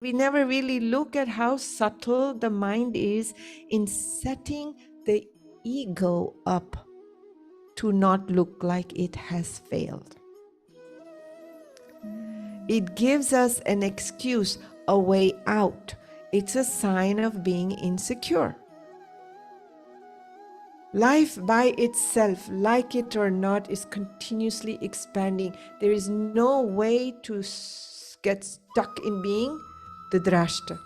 We never really look at how subtle the mind is in setting the ego up to not look like it has failed. It gives us an excuse, a way out. It's a sign of being insecure. Life by itself, like it or not, is continuously expanding. There is no way to get stuck in being the drashta.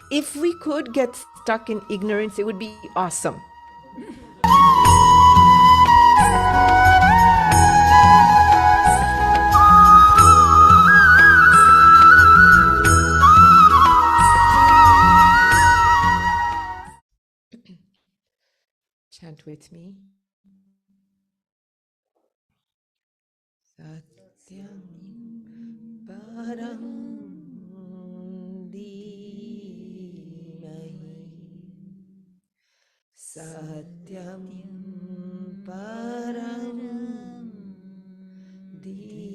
If we could get stuck in ignorance, it would be awesome. Chant with me. Satyam param dhimahi. Satyam param dhimahi.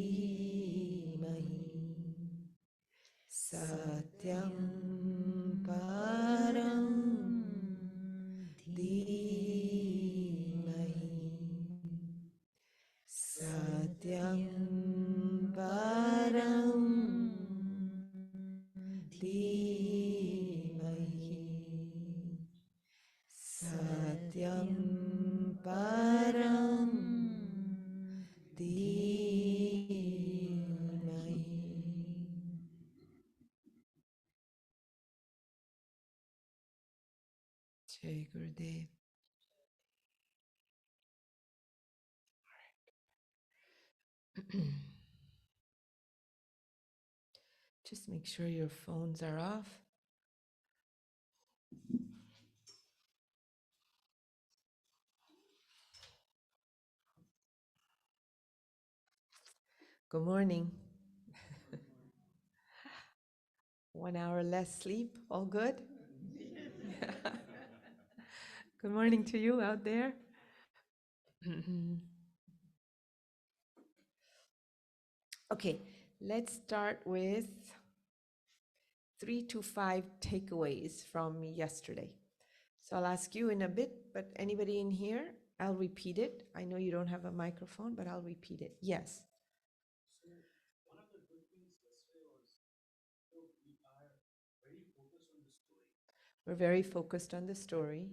Satyam param dhimahi. Satyam param dhimahi. Satyam param dhimahi. Jai Gurudev. Just make sure your phones are off. Good morning. 1 hour less sleep, all good? Good morning to you out there. Okay, let's start with 3 to 5 takeaways from yesterday. So I'll ask you in a bit, but anybody in here, I'll repeat it. I know you don't have a microphone, but I'll repeat it. Yes. We're very focused on the story,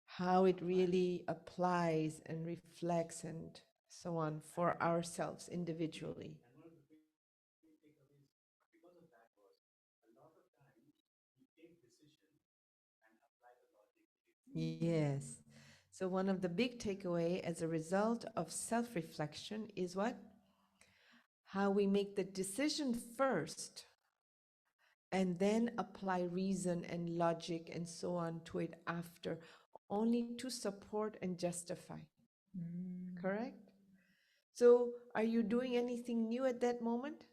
how it really applies and reflects and so on for ourselves individually. Yes. So one of the big takeaway as a result of self-reflection is what? How we make the decision first and then apply reason and logic and so on to it after, only to support and justify. Correct? So are you doing anything new at that moment?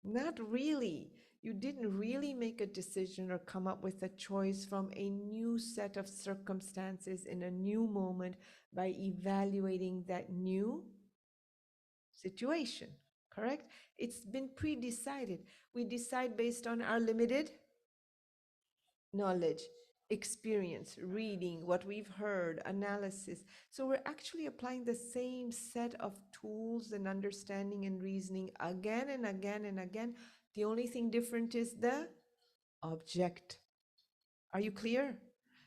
Not really. You didn't really make a decision or come up with a choice from a new set of circumstances in a new moment by evaluating that new situation. Correct? It's been pre-decided. We decide based on our limited knowledge, experience, reading, what we've heard, analysis. So we're actually applying the same set of tools and understanding and reasoning again and again and again. The only thing different is the object. Are you clear?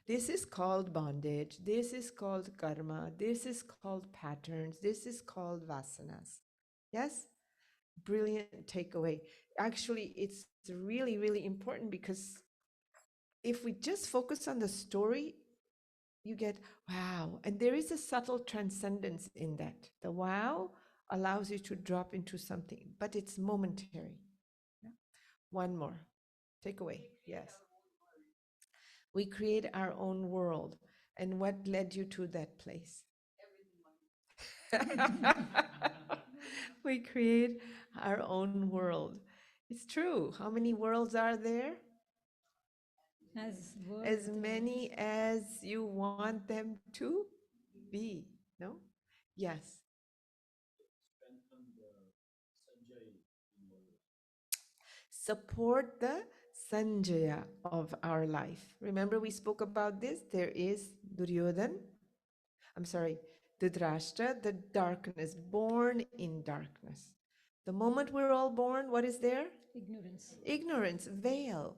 This is called bondage. This is called karma. This is called patterns. This is called vasanas. Yes? Brilliant takeaway. Actually, it's really, really important because if we just focus on the story, you get wow. And there is a subtle transcendence in that. The wow allows you to drop into something, but it's momentary. Yeah. One more takeaway. Yes. We create our own world. And what led you to that place? We create our own world. It's true. How many worlds are there? As many as you want them to be. No? Yes. Support the Sanjaya of our life. Remember, we spoke about this. There is Duryodhan, I'm sorry, Dhritarashtra, the darkness, born in darkness. The moment we're all born, what is there? Ignorance. Ignorance, veil.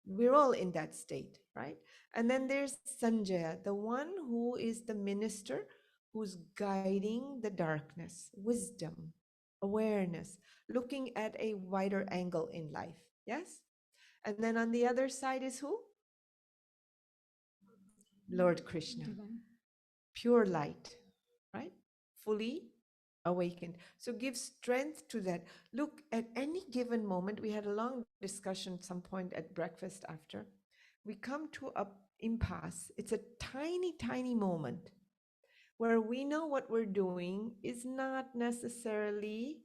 We're all in that state, right? And then there's Sanjaya, the one who is the minister who's guiding the darkness, wisdom, awareness, looking at a wider angle in life. Yes? And then on the other side is who? Lord Krishna, Divine. pure light, right? Fully awakened. So give strength to that. Look, at any given moment, we had a long discussion some point at breakfast after. We come to a impasse. It's a tiny, tiny moment where we know what we're doing is not necessarily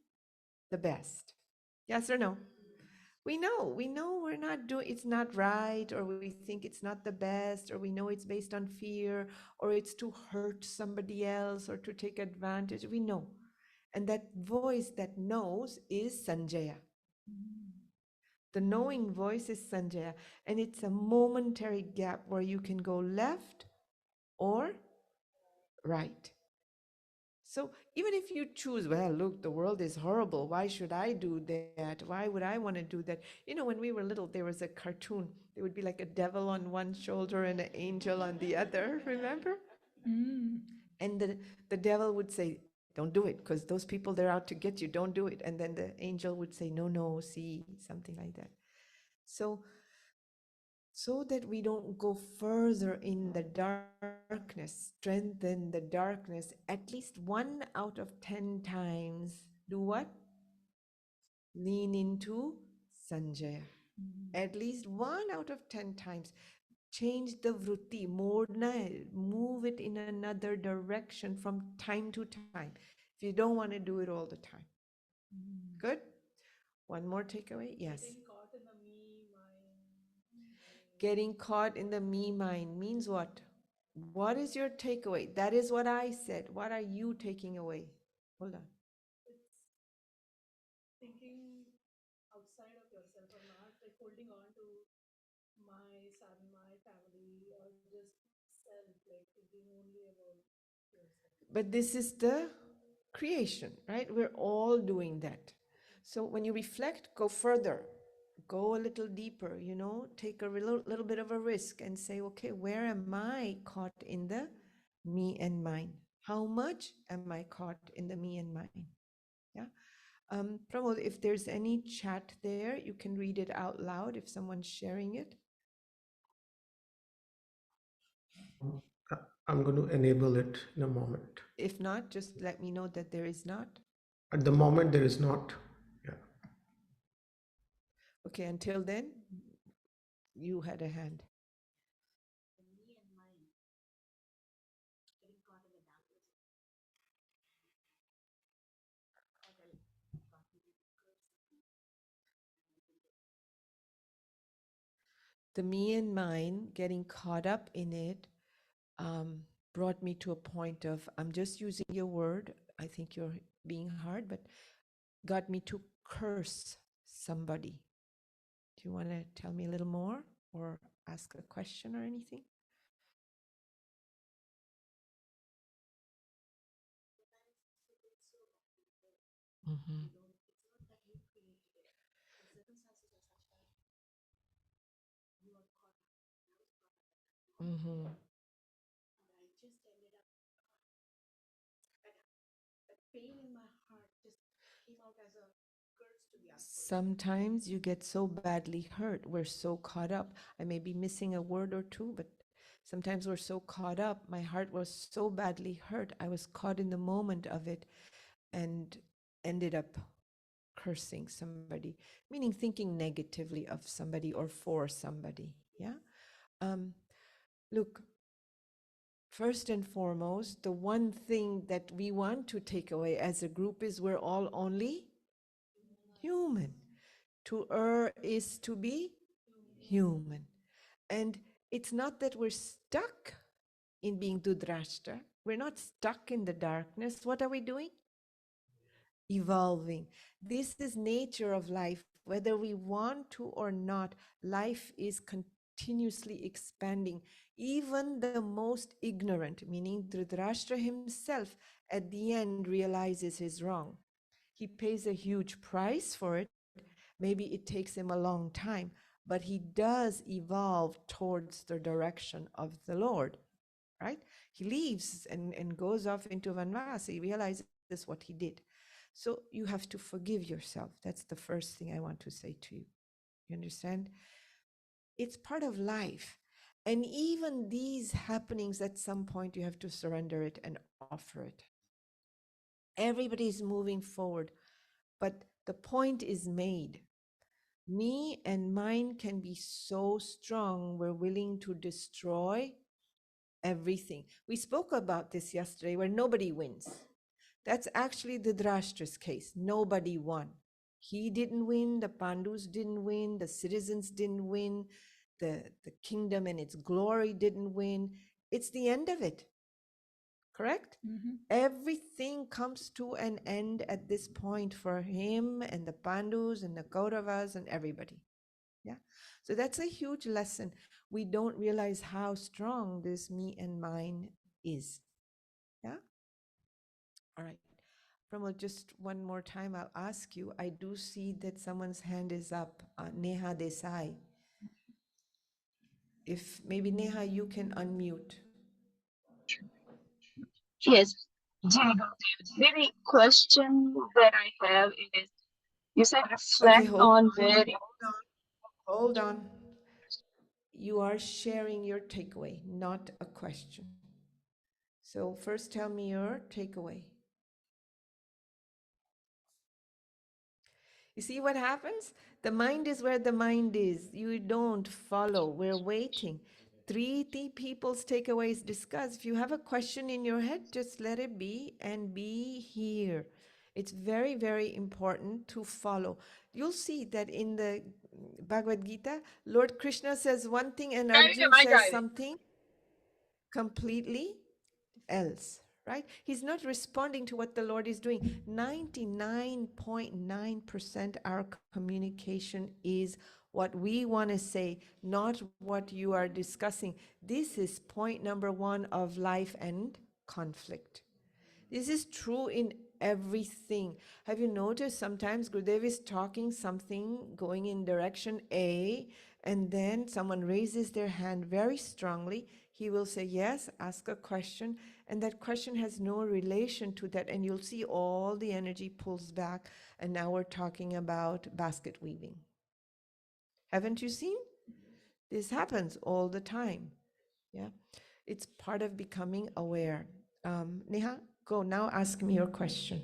the best. Yes or no? We know we're not doing, it's not right, or we think it's not the best, or we know it's based on fear, or it's to hurt somebody else or to take advantage. We know. And that voice that knows is Sanjaya. The knowing voice is Sanjaya. And it's a momentary gap where you can go left or right. So even if you choose, well, look, the world is horrible. Why should I do that? Why would I want to do that? You know, when we were little, there was a cartoon. There would be like a devil on one shoulder and an angel on the other, remember? Mm. And the devil would say, don't do it, because those people, they're out to get you. Don't do it. And then the angel would say, no, no, see, something like that. So that we don't go further in the darkness, strengthen the darkness at least 1 out of 10 times. Do what? Lean into Sanjaya. At least 1 out of 10 times. Change the vritti, move it in another direction from time to time. If you don't want to do it all the time. Good? One more takeaway? Yes. Getting caught in the me mind means what? What is your takeaway? That is what I said. What are you taking away? Hold on. Thinking outside of yourself or not, like holding on to my son, my family, or just self, like thinking only about yourself. But this is the creation, right? We're all doing that. So when you reflect, go further, go a little deeper, take a little bit of a risk and say, okay, where am I caught in the me and mine? How much am I caught in the me and mine? Yeah. Pramod, if there's any chat there, you can read it out loud if someone's sharing it. I'm going to enable it in a moment. If not, just let me know that there is not. At the moment, there is not. Yeah. Okay, until then, you had a hand. The me and mine, getting caught up in it, brought me to a point of, I'm just using your word, I think you're being hard, but got me to curse somebody. Do you want to tell me a little more or ask a question or anything? Mm-hmm. Mm-hmm. Sometimes you get so badly hurt. We're so caught up. I may be missing a word or two, but sometimes we're so caught up. My heart was so badly hurt. I was caught in the moment of it and ended up cursing somebody, meaning thinking negatively of somebody or for somebody. Yeah. Look, first and foremost, the one thing that we want to take away as a group is we're all only human. To err is to be human. And it's not that we're stuck in being Dhudrashtra. We're not stuck in the darkness. What are we doing? evolving. This is nature of life. Whether we want to or not, life is continuously expanding. Even the most ignorant, meaning Dhritarashtra himself, at the end realizes he's wrong. He pays a huge price for it. Maybe it takes him a long time, but he does evolve towards the direction of the Lord, right? He leaves and goes off into Vanvasa. He realizes what he did. So you have to forgive yourself. That's the first thing I want to say to you. You understand? It's part of life. And even these happenings, at some point, you have to surrender it and offer it. Everybody is moving forward, but the point is made. Me and mine can be so strong, we're willing to destroy everything. We spoke about this yesterday where nobody wins. That's actually the Drashtra's case. Nobody won. He didn't win, the Pandus didn't win, the citizens didn't win, the kingdom and its glory didn't win. It's the end of it, correct? Everything comes to an end at this point for him and the Pandus and the Kauravas and everybody. Yeah. So that's a huge lesson. We don't realize how strong this me and mine is. Yeah. All right. Pramod, just one more time, I'll ask you. I do see that someone's hand is up, Neha Desai. If maybe Neha, you can unmute. Yes, Jai Gurudev. The question that I have is, you said Okay, reflect on where. hold on. You are sharing your takeaway, not a question. So first tell me your takeaway. You see what happens? The mind is where the mind is. You don't follow. We're waiting. People's takeaways discussed. If you have a question in your head, just let it be and be here. It's very, very important to follow. You'll see that in the Bhagavad Gita, Lord Krishna says one thing and Arjun says something completely else, right? He's not responding to what the Lord is doing. 99.9% our communication is what we want to say, not what you are discussing. This is point number one of life and conflict. This is true in everything. Have you noticed sometimes Gurudev is talking something going in direction A, and then someone raises their hand very strongly. He will say, yes, ask a question, and that question has no relation to that. And you'll see all the energy pulls back, and now we're talking about basket weaving. Haven't you seen? This happens all the time. Yeah, it's part of becoming aware. Neha, go now, ask me your question.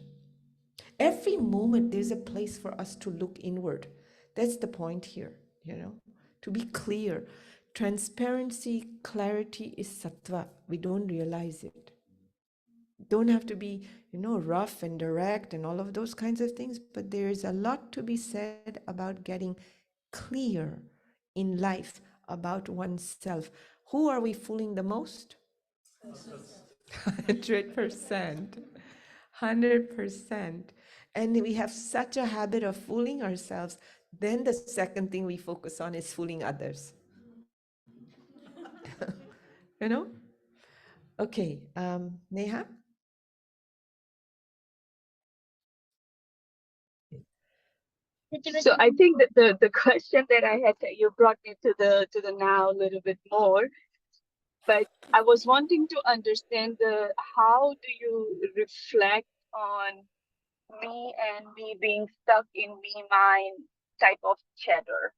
Every moment there's a place for us to look inward. That's the point here, to be clear. Transparency, clarity is sattva. We don't realize it. Don't have to be, rough and direct and all of those kinds of things, but there is a lot to be said about getting clear in life about oneself. Who are we fooling the most? 100%. 100%. And we have such a habit of fooling ourselves. Then the second thing we focus on is fooling others. you know? Okay, Neha? So I think that the question that I had, you brought me to the now a little bit more, but I was wanting to understand the how do you reflect on me and me being stuck in me mine type of chatter,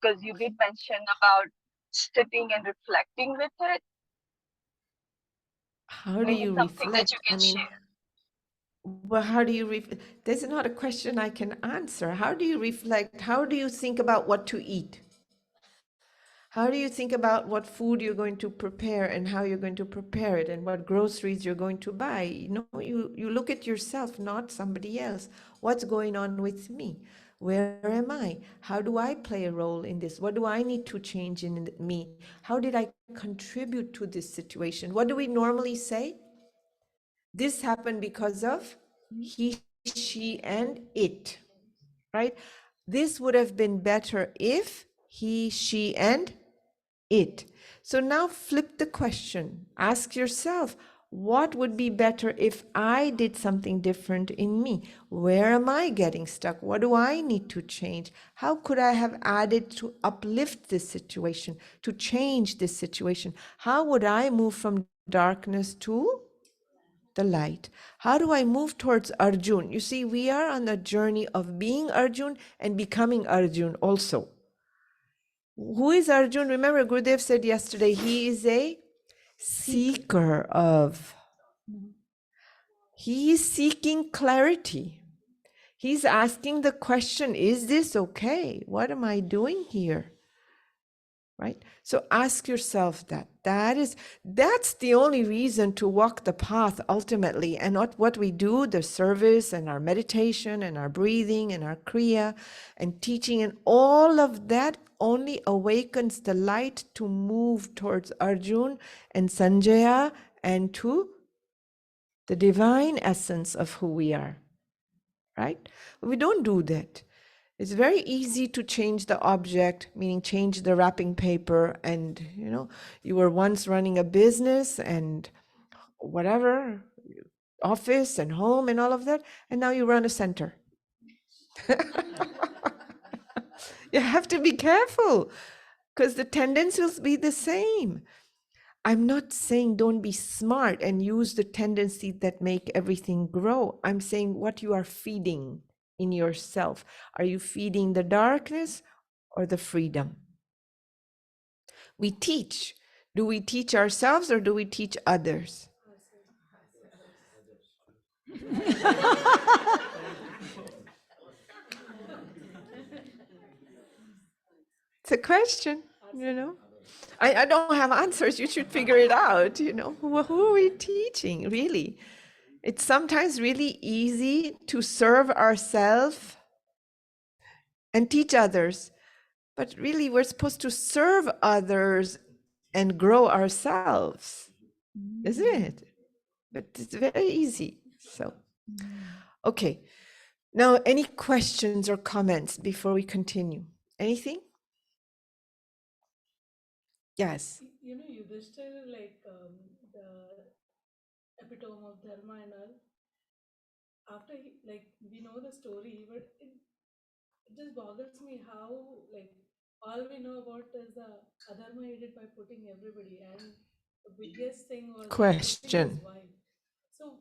because you did mention about sitting and reflecting with it. How do Maybe you something that you reflect? I can mean, share. well, how do you This is not a question I can answer. How do you reflect? How do you think about what to eat? How do you think about what food you're going to prepare and how you're going to prepare it and what groceries you're going to buy? You look at yourself, not somebody else. What's going on with me? Where am I? How do I play a role in this? What do I need to change in me? How did I contribute to this situation? What do we normally say? This happened because of he, she, she, and it, right? This would have been better if he, she, and it. So now flip the question. Ask yourself, what would be better if I did something different in me? Where am I getting stuck? What do I need to change? How could I have added to uplift this situation, to change this situation? How would I move from darkness to the light? How do I move towards Arjun? You see, we are on a journey of being Arjun and becoming Arjun also. Who is Arjun? Remember, Gurudev said yesterday, he is a seeker of. He is seeking clarity. He's asking the question, is this okay? What am I doing here? Right? So ask yourself that. That's the only reason to walk the path ultimately, and not what we do, the service and our meditation and our breathing and our kriya and teaching, and all of that only awakens the light to move towards Arjun and Sanjaya and to the divine essence of who we are. Right? We don't do that. It's very easy to change the object, meaning change the wrapping paper. And, you were once running a business and whatever, office and home and all of that. And now you run a center. You have to be careful because the tendency will be the same. I'm not saying don't be smart and use the tendency that make everything grow. I'm saying what you are feeding in yourself. Are you feeding the darkness or the freedom? We teach. Do we teach ourselves or do we teach others? It's a question. I don't have answers. You should figure it out. Who are we teaching, really? It's sometimes really easy to serve ourselves and teach others. But really, we're supposed to serve others and grow ourselves, isn't it? But it's very easy. So, okay. Now, any questions or comments before we continue? Anything? Yes. Yudhishthir, like the epitome of dharma and all. After we know the story, but it just boggles me how, like, all we know about is the adharma he did by putting everybody, and the biggest thing was like putting his Question. wife. So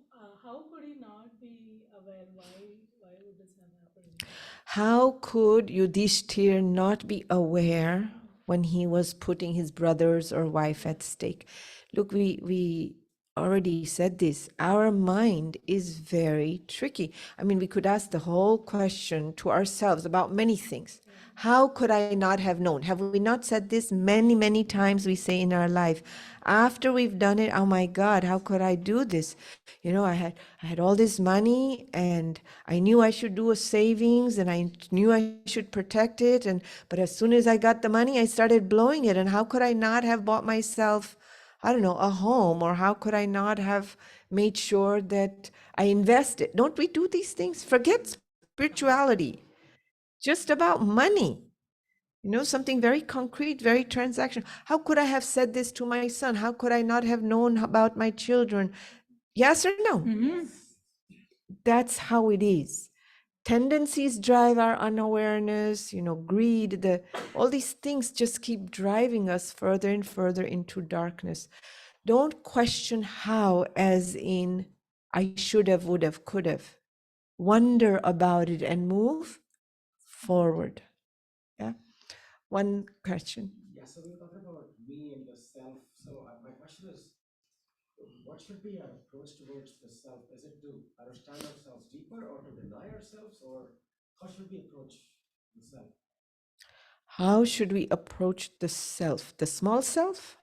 how could he not be aware? Why would this have happened? How could Yudhishthir not be aware when he was putting his brothers or wife at stake? Look, we already said this. Our mind is very tricky. I mean, we could ask the whole question to ourselves about many things. How could I not have known? Have we not said this many, many times? We say in our life, after we've done it, oh my God, how could I do this? I had all this money and I knew I should do a savings and I knew I should protect it. But as soon as I got the money, I started blowing it. And how could I not have bought myself, I don't know, a home? Or how could I not have made sure that I invested? Don't we do these things? Forget spirituality, just about money. Something very concrete, very transactional. How could I have said this to my son? How could I not have known about my children? Yes or no? That's how it is. Tendencies drive our unawareness, greed, all these things just keep driving us further and further into darkness. Don't question how, as in, I should have, would have, could have. Wonder about it and move forward. Yeah. One question. Yeah, so we were talking about me and the self. So my question is, what should be our approach towards the self? Is it to understand ourselves deeper or to deny ourselves, or how should we approach the self? How should we approach the self? The small self?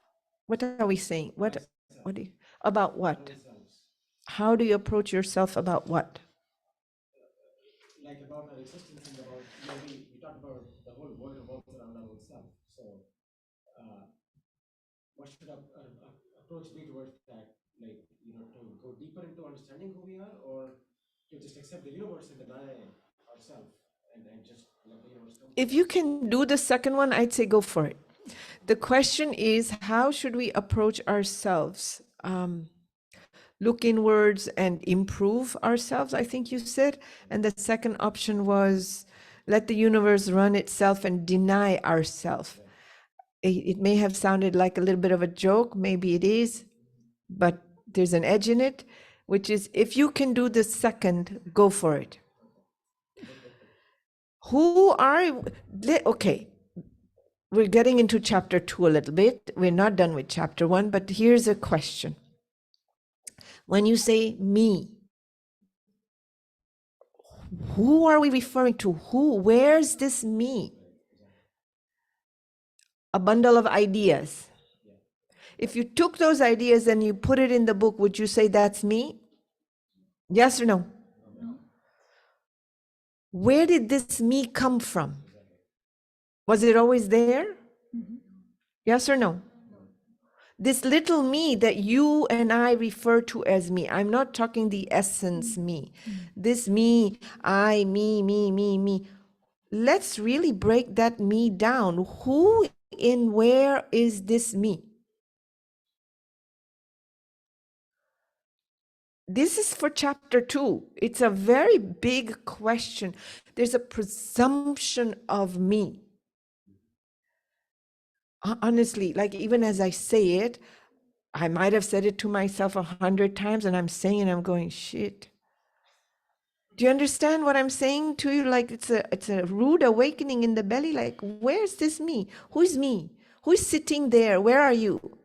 What are we saying? What do you, about Our what? own selves. How do you approach yourself about what? Like about our existence and about, we talk about the whole world revolves around our own self. So, uh, what should our approach be towards that? Like, to go deeper into understanding who we are, or to just accept the universe and deny ourselves and just let the universe come to If us. you can do the second one, I'd say go for it. The question is, how should we approach ourselves? Look inwards and improve ourselves, I think you said. And the second option was let the universe run itself and deny ourselves. It may have sounded like a little bit of a joke, maybe it is, but there's an edge in it, which is if you can do the second, go for it. Who are, okay, we're getting into chapter 2 a little bit. We're not done with chapter 1, but here's a question. When you say me, who are we referring to? Who? Where's this me? A bundle of ideas. If you took those ideas and you put it in the book, would you say that's me? Yes or no? Where did this me come from? Was it always there? Yes or no? This little me that you and I refer to as me, I'm not talking the essence me. This me, I, me. Let's really break that me down. Who in where is this me? This is for chapter 2. It's a very big question. There's a presumption of me. Honestly, like even as I say it, I might have said it to myself 100 times and I'm saying it, I'm going, shit. Do you understand what I'm saying to you? Like it's a rude awakening in the belly. Like, where's this me? Who's me? Who's sitting there? Where are you?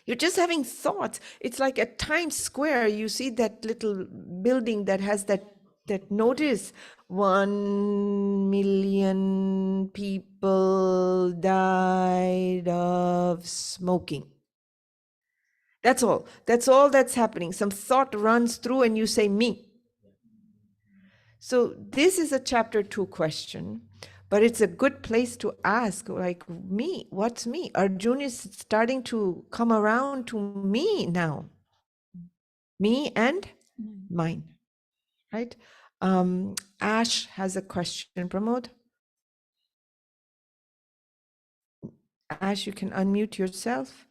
You're just having thoughts. It's like at Times Square, you see that little building that has that notice, 1 million people died of smoking. That's all. That's all that's happening. Some thought runs through and you say me. So this is a chapter 2 question, but it's a good place to ask, like, me, what's me? Arjun is starting to come around to me now. Me and mine, right? Ash has a question. Pramod? Ash, you can unmute yourself.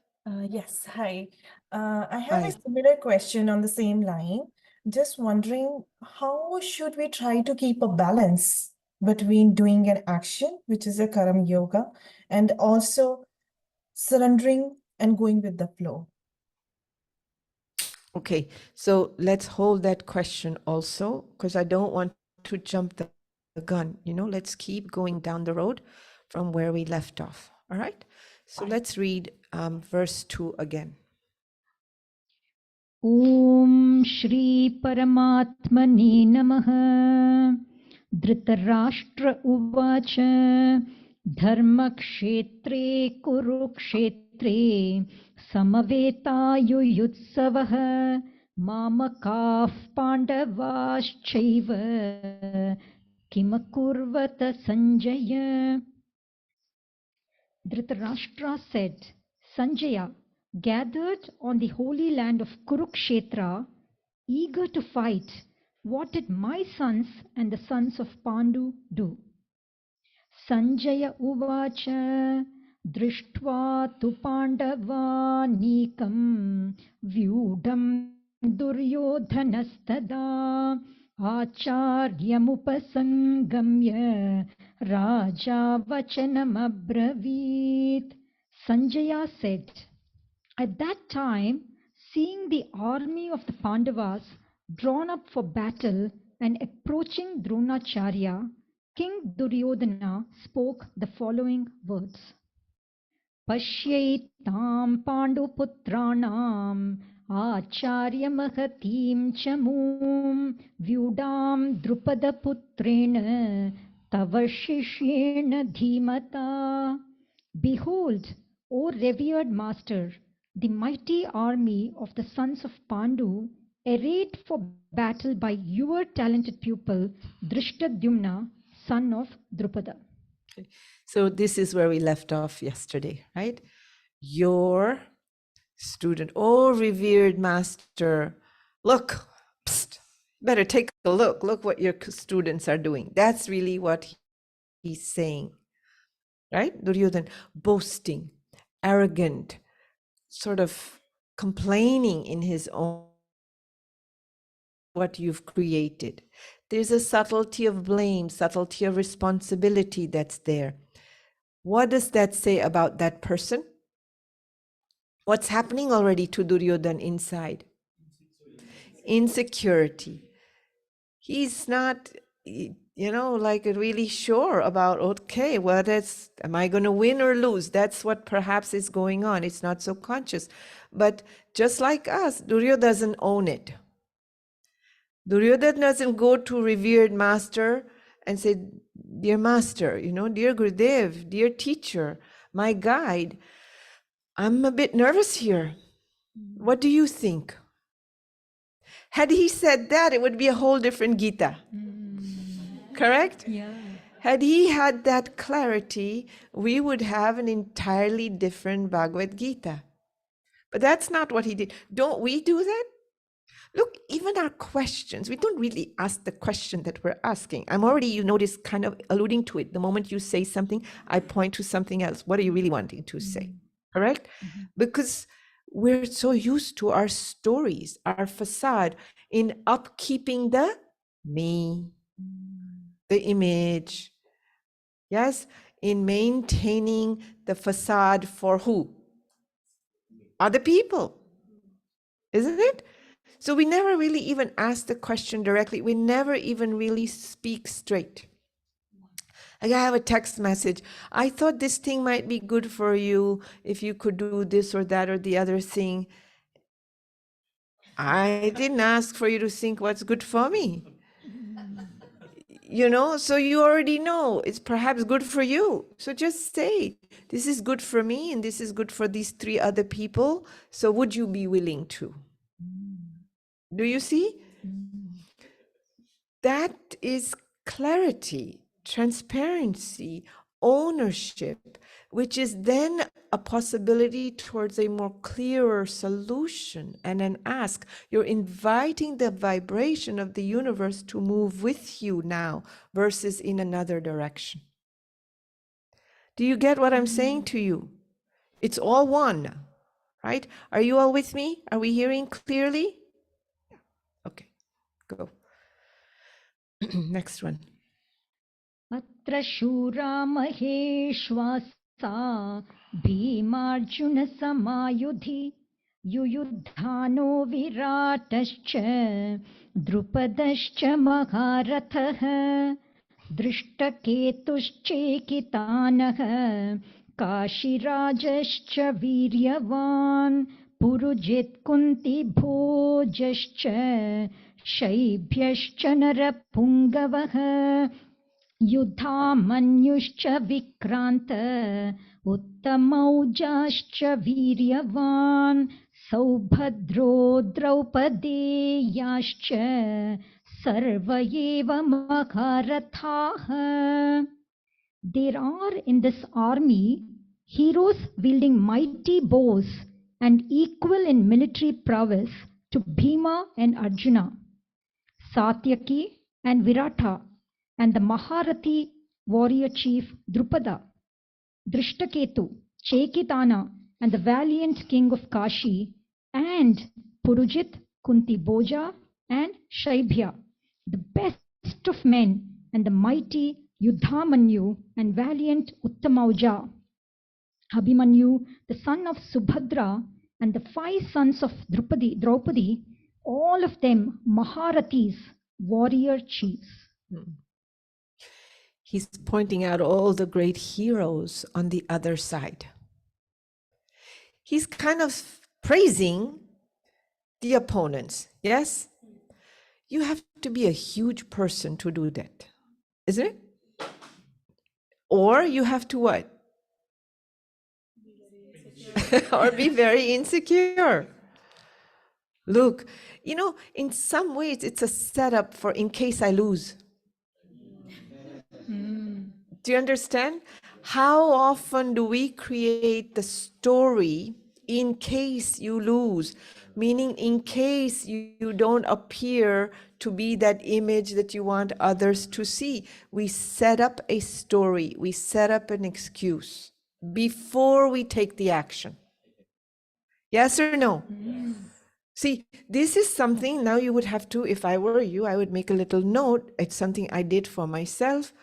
Yes, hi. I have a Hi. similar question on the same line. Just wondering, how should we try to keep a balance between doing an action, which is a Karam Yoga, and also surrendering and going with the flow? Okay, so let's hold that question also, because I don't want to jump the gun. Let's keep going down the road from where we left off. All right? So let's read verse 2 again. ॐ श्रीपरमात्मने नमः। धृतराष्ट्र उवाच धर्मक्षेत्रे कुरुक्षेत्रे समवेतायुयुत्सवः मामकाः पाण्डवाश्चैव किमकुर्वत Sanjay. Dhritarashtra said, Sanjaya, gathered on the holy land of Kurukshetra, eager to fight, what did my sons and the sons of Pandu do? Sanjaya uvacha drishtva tu pandavanekam vyudam duryodhanastada acharyamupasangamya raja vachanam abravit. Sanjaya said, at that time, seeing the army of the Pandavas drawn up for battle and approaching Dronacharya, King Duryodhana spoke the following words. Pashyaitam Panduputranam Acharya Mahatim Chamum Vyudam Drupada Putrena Tavashishyena Dhimata. Behold, O revered master, the mighty army of the sons of Pandu, arrayed for battle by your talented pupil, Drishtadyumna, son of Drupada. Okay. So this is where we left off yesterday, right? Your student, oh revered master, look, psst, Better take a look. Look what your students are doing. That's really what he's saying, right? Duryodhan, boasting, arrogant, sort of complaining in his own what you've created. There's a subtlety of blame, subtlety of responsibility that's there. What does that say about that person? What's happening already to Duryodhan inside? Insecurity. He's not, like really sure about, okay, well, am I going to win or lose? That's what perhaps is going on. It's not so conscious. But just like us, Duryodhan doesn't own it. Duryodhana doesn't go to revered master and say, dear master, dear Gurudev, dear teacher, my guide, I'm a bit nervous here. What do you think? Had he said that, it would be a whole different Gita. Correct? Yeah. Had he had that clarity, we would have an entirely different Bhagavad Gita. But that's not what he did. Don't we do that? Look, even our questions, we don't really ask the question that we're asking. I'm already, you notice, kind of alluding to it. The moment you say something, I point to something else. What are you really wanting to say? Correct? Because we're so used to our stories, our facade, in upkeeping the me, the image. Yes? In maintaining the facade for who? Other people. Isn't it? So we never really even ask the question directly. We never even really speak straight. Like I have a text message. I thought this thing might be good for you if you could do this or that or the other thing. I didn't ask for you to think what's good for me. So you already know it's perhaps good for you. So just say, this is good for me and this is good for these 3 other people. So would you be willing to? Do you see? That is clarity, transparency, ownership, which is then a possibility towards a more clearer solution and an ask. You're inviting the vibration of the universe to move with you now versus in another direction. Do you get what I'm saying to you? It's all one, right? Are you all with me? Are we hearing clearly? Okay, go. Next one. अत्र शूरा महेश्वासा भीमार्जुनसमायुधि युयुधानो विराटश्च द्रुपदश्च महारथः दृष्टकेतुश्चेकितानः काशीराजश्च वीर्यवान् पुरुजित्कुन्तिभोजश्च शैभ्यश्च नरपुङ्गवः युधामन्युश्च विक्रान्त उत्तमौजाश्च वीर्यवान् सौभद्रो द्रौपदेयाश्च सर्व एव महारथाः. There are in this army heroes wielding mighty bows and equal in military prowess to Bhima and Arjuna, Satyaki and Virata, and the Maharathi warrior chief Drupada, Drishtaketu, Chekitana, and the valiant king of Kashi, and Purujit, Kunti Bhoja, and Shaibhya, the best of men, and the mighty Yudhamanyu and valiant Uttamauja, Abhimanyu, the son of Subhadra, and the 5 sons of Draupadi, all of them Maharathis, warrior chiefs. He's pointing out all the great heroes on the other side. He's kind of praising the opponents, yes? You have to be a huge person to do that, isn't it? Or you have to what? Or be very insecure. Look, in some ways it's a setup for in case I lose. Do you understand? How often do we create the story in case you lose? Meaning in case you don't appear to be that image that you want others to see. We set up a story, we set up an excuse before we take the action. Yes or no? See, this is something now you would have to, if I were you, I would make a little note. It's something I did for myself.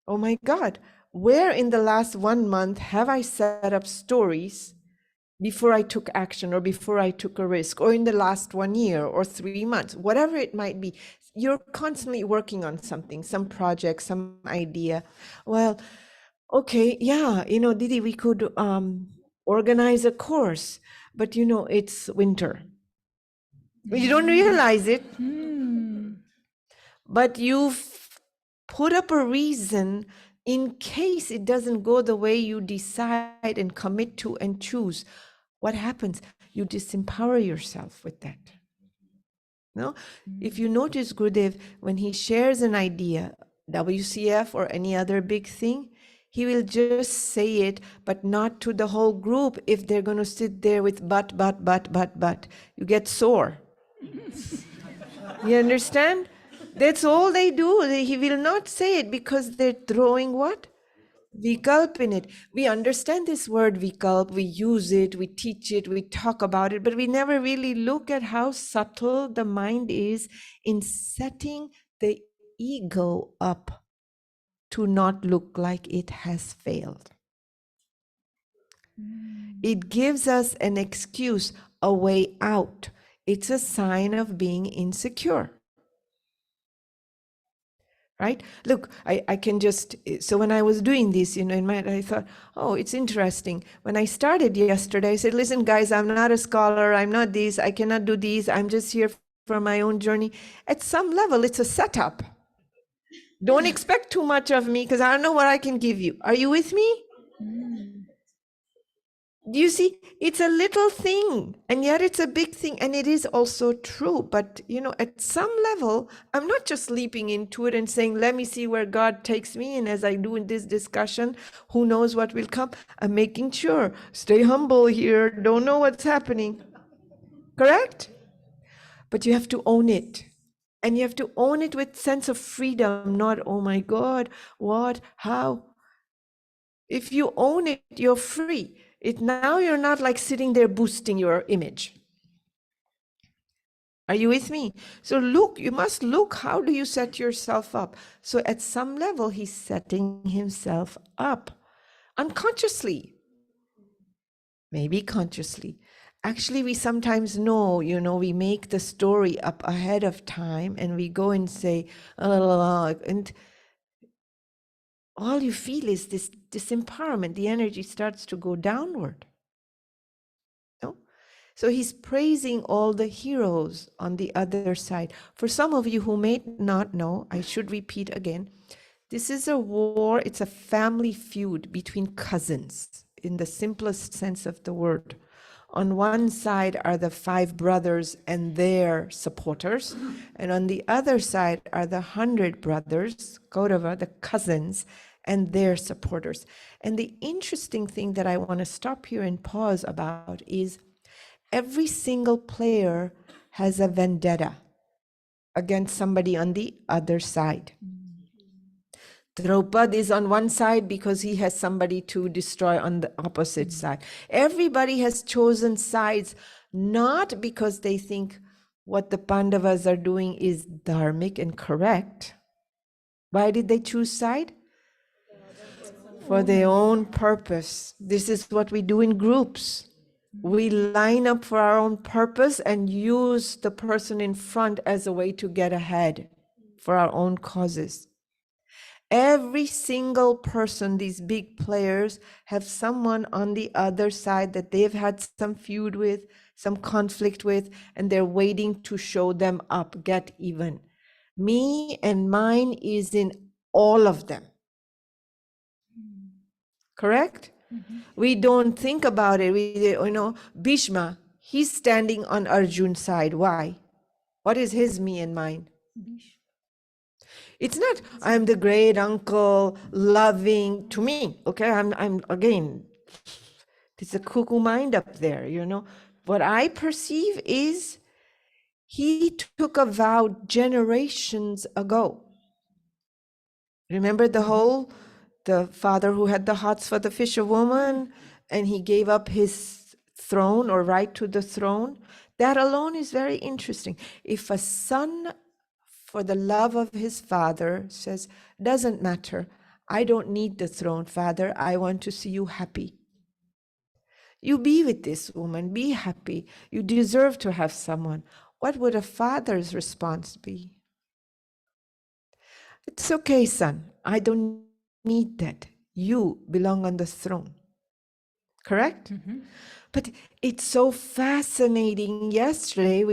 Oh my God, where in the last 1 month have I set up stories before I took action or before I took a risk, or in the last 1 year or 3 months, whatever it might be? You're constantly working on something, some project, some idea. Well, okay, yeah, Didi, we could organize a course, but it's winter. You don't realize it, but you've put up a reason in case it doesn't go the way you decide and commit to and choose. What happens? You disempower yourself with that. No? If you notice, Gurudev, when he shares an idea, WCF or any other big thing, he will just say it, but not to the whole group if they're going to sit there with but. You get sore. You understand? That's all they do. He will not say it because they're throwing what? Vikalp in it. We understand this word vikalp, we use it, we teach it, we talk about it, but we never really look at how subtle the mind is in setting the ego up to not look like it has failed. It gives us an excuse, a way out. It's a sign of being insecure. Right? Look, I can just, so when I was doing this, in my head, I thought, oh, it's interesting. When I started yesterday, I said, listen, guys, I'm not a scholar. I'm not this. I cannot do these. I'm just here for my own journey. At some level, it's a setup. Don't expect too much of me because I don't know what I can give you. Are you with me? Do you see? It's a little thing, and yet it's a big thing, and it is also true. But, at some level, I'm not just leaping into it and saying, let me see where God takes me. And as I do in this discussion, who knows what will come? I'm making sure. Stay humble here. Don't know what's happening. Correct? But you have to own it. And you have to own it with sense of freedom, not, oh my God, what, how? If you own it, you're free. Now you're not like sitting there boosting your image. Are you with me? So look, you must look, how do you set yourself up? So at some level, he's setting himself up unconsciously, maybe consciously. Actually, we sometimes know, we make the story up ahead of time and we go and say, and all you feel is this disempowerment. The energy starts to go downward. No? So he's praising all the heroes on the other side. For some of you who may not know, I should repeat again, this is a war, it's a family feud between cousins in the simplest sense of the word. On one side are the 5 brothers and their supporters, and on the other side are the 100 brothers, Kaurava, the cousins, and their supporters. And the interesting thing that I want to stop here and pause about is every single player has a vendetta against somebody on the other side. Draupad is on one side because he has somebody to destroy on the opposite side. Everybody has chosen sides, not because they think what the Pandavas are doing is dharmic and correct. Why did they choose side? For their own purpose. This is what we do in groups. We line up for our own purpose and use the person in front as a way to get ahead for our own causes. Every single person, these big players, have someone on the other side that they've had some feud with, some conflict with, and they're waiting to show them up, get even. Me and mine is in all of them. Correct? We don't think about it. Bhishma, he's standing on Arjun's side. Why? What is his me and mine? It's not, I'm the great uncle, loving to me. Okay, I'm again, it's a cuckoo mind up there, What I perceive is He took a vow generations ago. Remember the father who had the hots for the fisherwoman, and he gave up his throne or right to the throne? That alone is very interesting. If a son, for the love of his father, says, doesn't matter, I don't need the throne, father, I want to see you happy. You be with this woman, be happy. You deserve to have someone. What would a father's response be? It's okay, son. I don't need that. You belong on the throne. Correct? But it's so fascinating. Yesterday,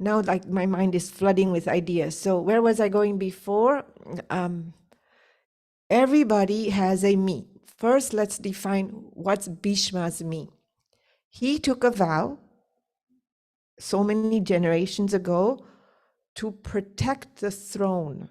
now like my mind is flooding with ideas. So where was I going before? Everybody has a me. First, let's define what's Bhishma's me. He took a vow so many generations ago to protect the throne.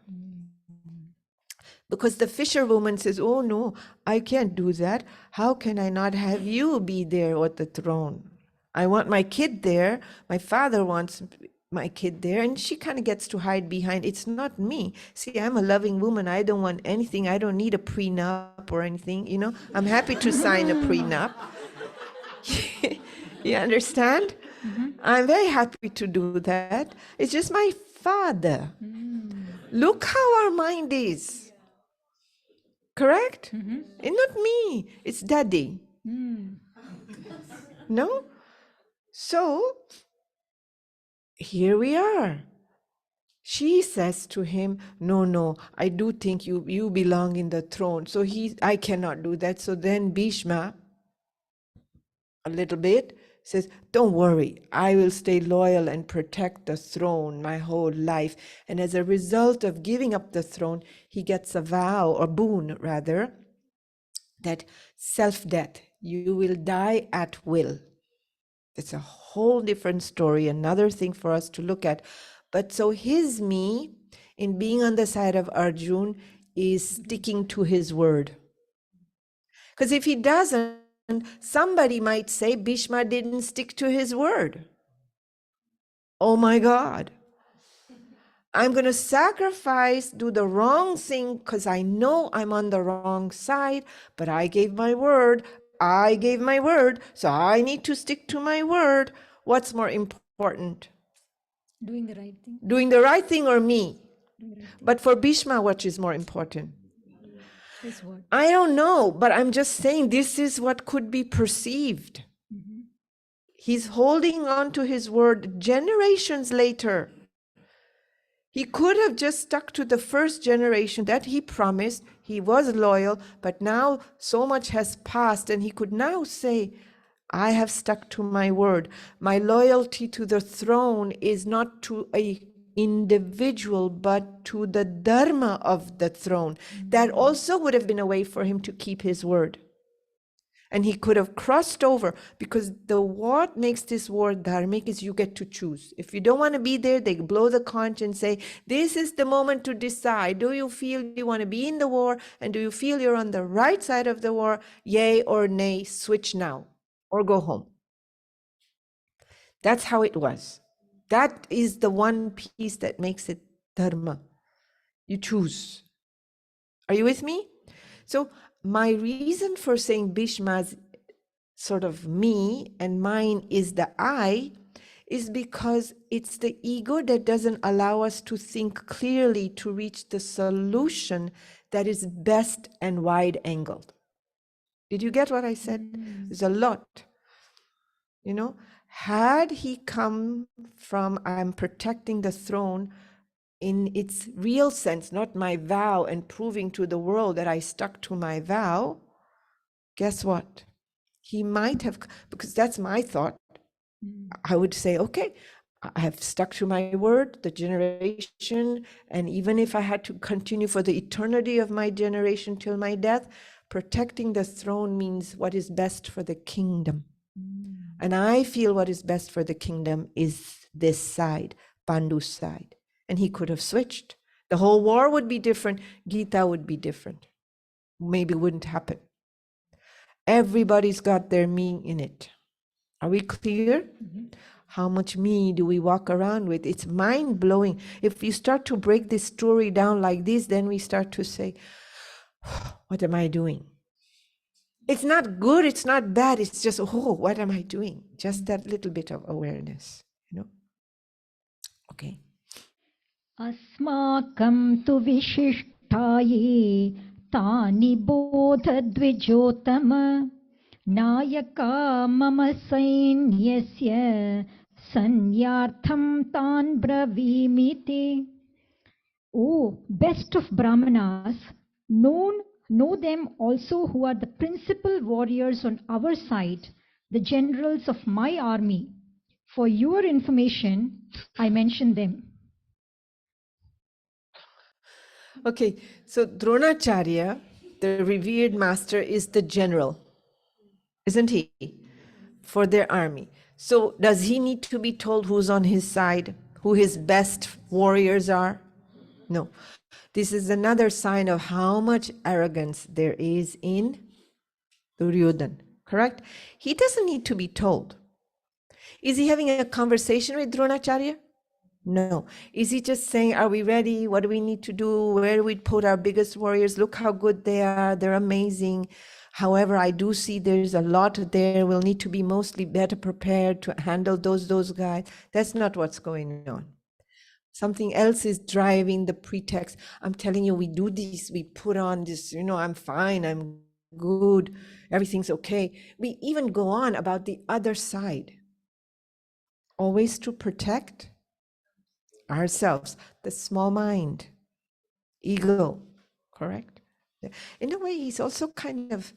Because the fisherwoman says, oh no, I can't do that. How can I not have you be there at the throne? I want my kid there. My father wants my kid there. And she kind of gets to hide behind, it's not me. See, I'm a loving woman. I don't want anything. I don't need a prenup or anything. I'm happy to sign a prenup. You understand? I'm very happy to do that. It's just my father. Look how our mind is. Correct? And not me. It's daddy. No? So, here we are. She says to him, no, I do think you belong in the throne. So I cannot do that. So then Bhishma, a little bit, says, don't worry, I will stay loyal and protect the throne my whole life. And as a result of giving up the throne, he gets a vow, or boon rather, that self-death, you will die at will. It's a whole different story, another thing for us to look at. But so his me, in being on the side of Arjun, is sticking to his word. Because if he doesn't, somebody might say Bhishma didn't stick to his word. Oh my God. I'm going to sacrifice, do the wrong thing because I know I'm on the wrong side, but I gave my word. So I need to stick to my word. What's more important? Doing the right thing. Doing the right thing or me? Doing the right thing. But for Bhishma, what is more important? His word. I don't know, but I'm just saying this is what could be perceived. He's holding on to his word generations later. He could have just stuck to the first generation that he promised. He was loyal, but now so much has passed, and he could now say, I have stuck to my word. My loyalty to the throne is not to a individual, but to the dharma of the throne. That also would have been a way for him to keep his word. And he could have crossed over, because what makes this war dharmic is you get to choose. If you don't want to be there, they blow the conch and say, this is the moment to decide. Do you feel you want to be in the war? And do you feel you're on the right side of the war? Yay or nay, switch now or go home. That's how it was. That is the one piece that makes it dharma. You choose. Are you with me? So my reason for saying Bhishma's sort of me and mine is the I is because it's the ego that doesn't allow us to think clearly to reach the solution that is best and wide angled. Did you get what I said? There's a lot. Had he come from I'm protecting the throne in its real sense, not my vow and proving to the world that I stuck to my vow, guess what? He might have, because that's my thought. I would say, okay, I have stuck to my word, the generation, and even if I had to continue for the eternity of my generation till my death, protecting the throne means what is best for the kingdom. And I feel what is best for the kingdom is this side, Pandu's side. And he could have switched. The whole war would be different. Gita would be different. Maybe it wouldn't happen. Everybody's got their me in it. Are we clear? How much me do we walk around with? It's mind blowing. If you start to break this story down like this, then we start to say, what am I doing? It's not good, it's not bad, it's just, oh, what am I doing? Just that little bit of awareness, you know? Okay. अस्माकं तु विशिष्टाये तानि बोधद्विजोत्तम नायका मम सैन्यस्य सन्यार्थं तान् ब्रवीमि ते. O best of Brahmanas, know them also who are the principal warriors on our side, the generals of my army. For your information, I mention them. Okay, so Dronacharya, the revered master, is the general, isn't he? For their army. So does he need to be told who's on his side, who his best warriors are? No. This is another sign of how much arrogance there is in Duryodhan, correct? He doesn't need to be told. Is he having a conversation with Dronacharya? No. Is he just saying, are we ready? What do we need to do? Where do we put our biggest warriors? Look how good they are. They're amazing. However, I do see there's a lot there. We'll need to be mostly better prepared to handle those guys. That's not what's going on. Something else is driving the pretext. I'm telling you, we do this, we put on this, I'm fine, I'm good, everything's okay. We even go on about the other side, always to protect ourselves, the small mind, ego, correct? In a way, he's also kind of,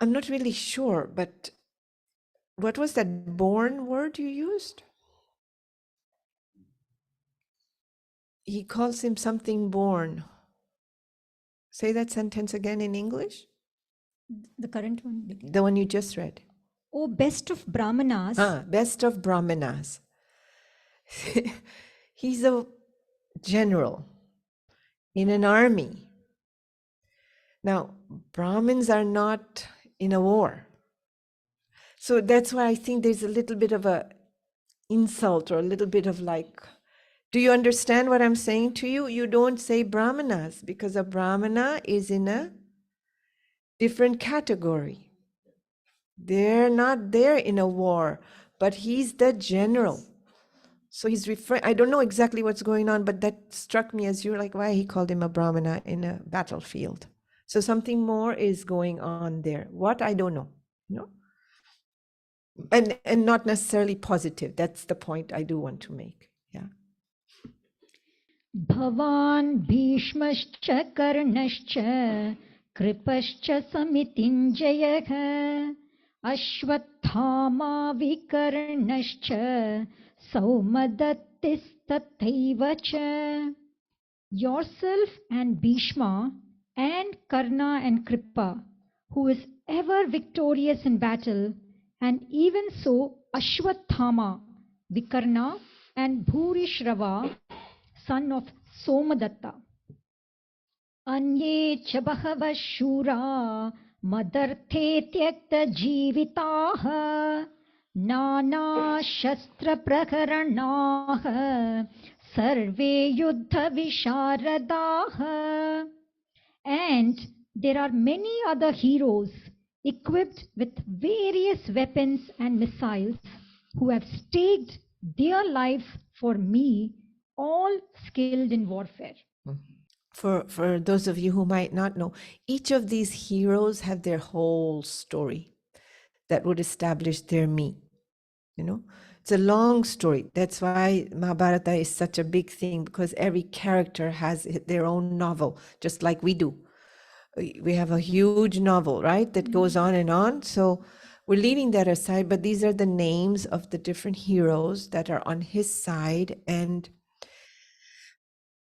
I'm not really sure, but what was that born word you used? He calls him something born. Say that sentence again in English. The current one. The one you just read. O best of Brahmanas. Best of Brahmanas. He's a general in an army. Now, Brahmins are not in a war. So that's why I think there's a little bit of a insult or a little bit of like, do you understand what I'm saying to you? You don't say Brahmanas because a Brahmana is in a different category. They're not there in a war, but he's the general. So he's referring, I don't know exactly what's going on, but that struck me as you're like, why he called him a Brahmana in a battlefield. So something more is going on there. What? I don't know. And not necessarily positive. That's the point I do want to make. Yeah. Bhavan Bhishmascha Karnascha Kripascha Samitinjayah Ashwathama Vikarnascha Saumadattistataivacha. Yourself and Bhishma and Karna and Kripa, who is ever victorious in battle, and even so Ashwathama, Vikarna, and Bhurishrava, son of Somadatta. Anye cha bahava shura madarte tyakta jivitaha nana shastra prakaranaha sarve yuddha visharadaha. And there are many other heroes equipped with various weapons and missiles who have staked their life for me, all skilled in warfare. For those of you who might not know, each of these heroes have their whole story that would establish their me. It's a long story. That's why Mahabharata is such a big thing, because every character has their own novel, just like we do. We have a huge novel, right, that goes on and on. So we're leaving that aside, but these are the names of the different heroes that are on his side. And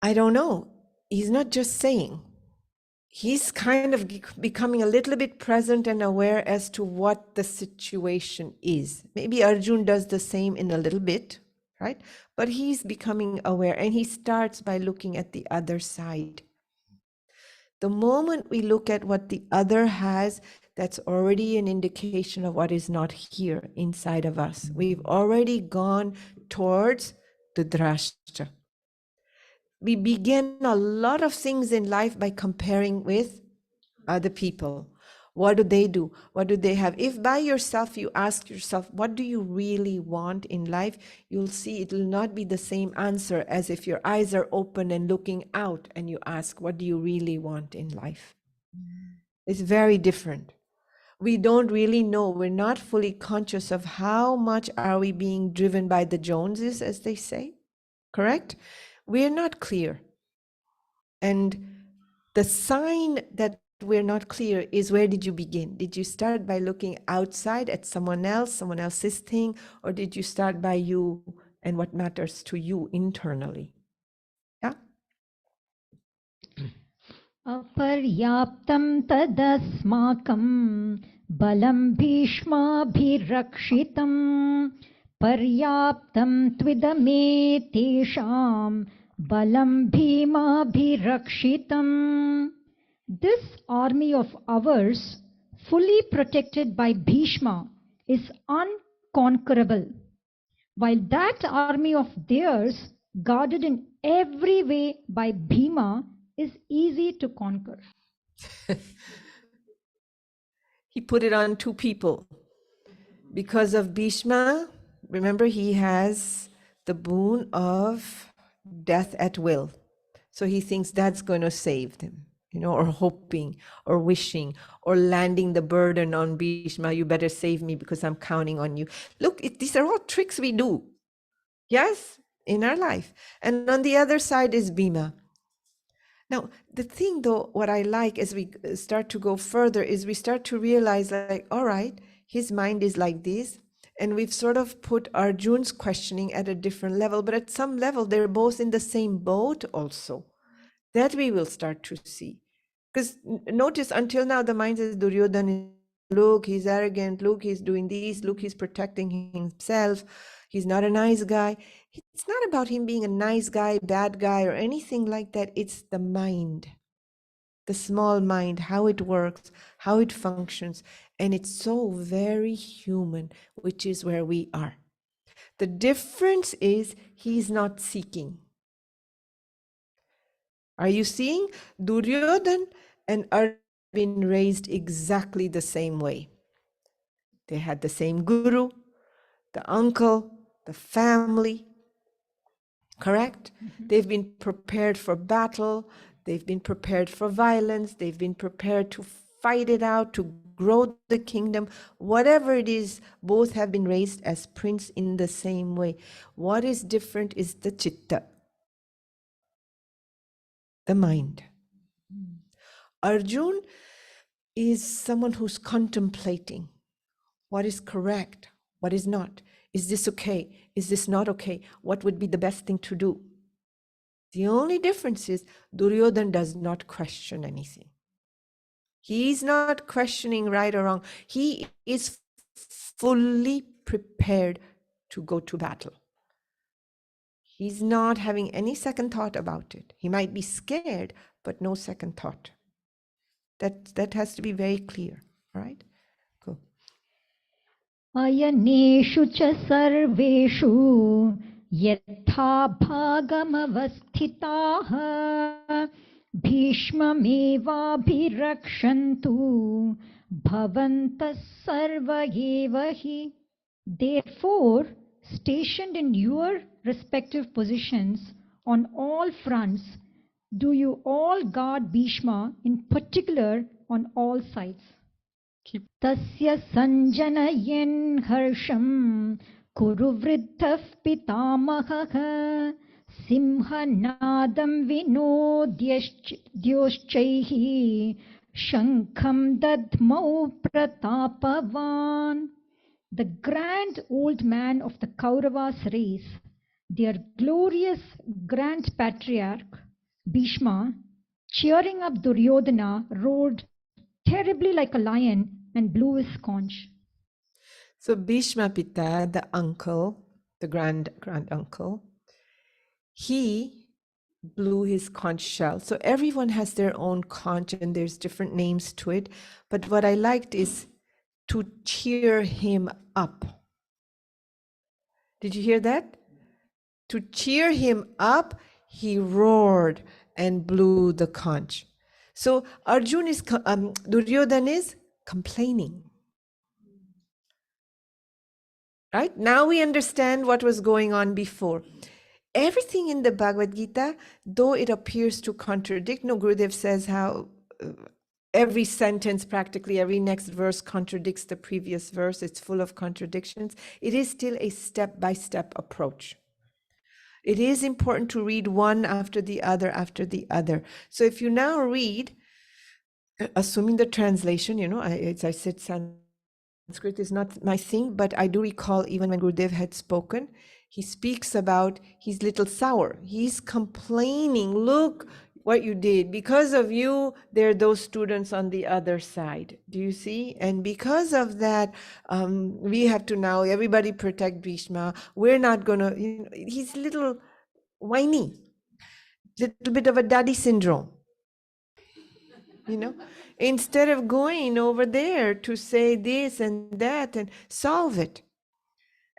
I don't know, he's not just saying, he's kind of becoming a little bit present and aware as to what the situation is. Maybe Arjun does the same in a little bit, right? But he's becoming aware, and he starts by looking at the other side. The moment we look at what the other has, that's already an indication of what is not here inside of us. We've already gone towards the drashta. We begin a lot of things in life by comparing with other people. What do they do? What do they have? If by yourself you ask yourself, what do you really want in life? You'll see it will not be the same answer as if your eyes are open and looking out and you ask, what do you really want in life? It's very different. We don't really know. We're not fully conscious of how much are we being driven by the Joneses, as they say, correct? We're not clear. And the sign that we're not clear is, where did you begin? Did you start by looking outside at someone else's thing, or did you start by you and what matters to you internally? Yeah. अपर्याप्तं तदस्माकं बलं भीष्माभिरक्षितं पर्याप्तं त्विदमेतेषां बलं भीमाभिरक्षितम्. This army of ours, fully protected by Bhishma, is unconquerable, while that army of theirs, guarded in every way by Bhima, is easy to conquer. He put it on two people. Because of Bhishma, remember, he has the boon of death at will. So he thinks that's going to save them, or hoping or wishing or landing the burden on Bhishma. You better save me because I'm counting on you. Look, these are all tricks we do. Yes, in our life. And on the other side is Bhima. Now, the thing though, what I like as we start to go further is we start to realize, like, all right, his mind is like this. And we've sort of put Arjun's questioning at a different level, but at some level, they're both in the same boat also. That we will start to see. Because notice, until now, the mind says, Duryodhana, look, he's arrogant, look, he's doing this, look, he's protecting himself, he's not a nice guy. It's not about him being a nice guy, bad guy, or anything like that. It's the mind, the small mind, how it works, how it functions. And it's so very human, which is where we are. The difference is he's not seeking. Are you seeing? Duryodhan and Arjuna have been raised exactly the same way. They had the same guru, the uncle, the family, correct? They've been prepared for battle. They've been prepared for violence. They've been prepared to fight it out, to grow the kingdom. Whatever it is, both have been raised as prince in the same way. What is different is the chitta, the mind. Arjun is someone who's contemplating what is correct, what is not. Is this okay? Is this not okay? What would be the best thing to do? The only difference is Duryodhana does not question anything. He's not questioning right or wrong. He is fully prepared to go to battle. He's not having any second thought about it. He might be scared, but no second thought. That has to be very clear, all right? Cool. अयनेषु च सर्वेषु यथा भागमवस्थिताः भीष्ममेवाभिरक्षन्तु भवन्तः सर्व एव हि. Therefore, stationed in your respective positions on all fronts, do you all guard Bhishma, in particular on all sides. तस्य सञ्जनयन् हर्षं कुरु वृद्धः पितामहः सिंहनादं विनोद्योश्चैः शङ्खं दद्मौ प्रतापवान्. The grand old man of the Kauravas race, their glorious grand patriarch, Bhishma, cheering up Duryodhana, roared terribly like a lion and blew his conch. So Bhishma Pitta, the uncle, the grand uncle, he blew his conch shell. So everyone has their own conch and there's different names to it. But what I liked is to cheer him up. Did you hear that? To cheer him up, he roared and blew the conch. So Arjun is, Duryodhana is complaining. Right? Now we understand what was going on before. Everything in the Bhagavad Gita, though it appears to contradict, no, Gurudev says how every sentence, practically every next verse contradicts the previous verse. It's full of contradictions. It is still a step-by-step approach. It is important to read one after the other after the other. So if you now read, assuming the translation, as I said, Sanskrit is not my thing, but I do recall even when Gurudev had spoken, he speaks about he's little sour. He's complaining, look what you did. Because of you, there are those students on the other side. Do you see? And because of that, we have to now, everybody protect Bhishma. We're not going to, he's little whiny, little bit of a daddy syndrome. Instead of going over there to say this and that and solve it.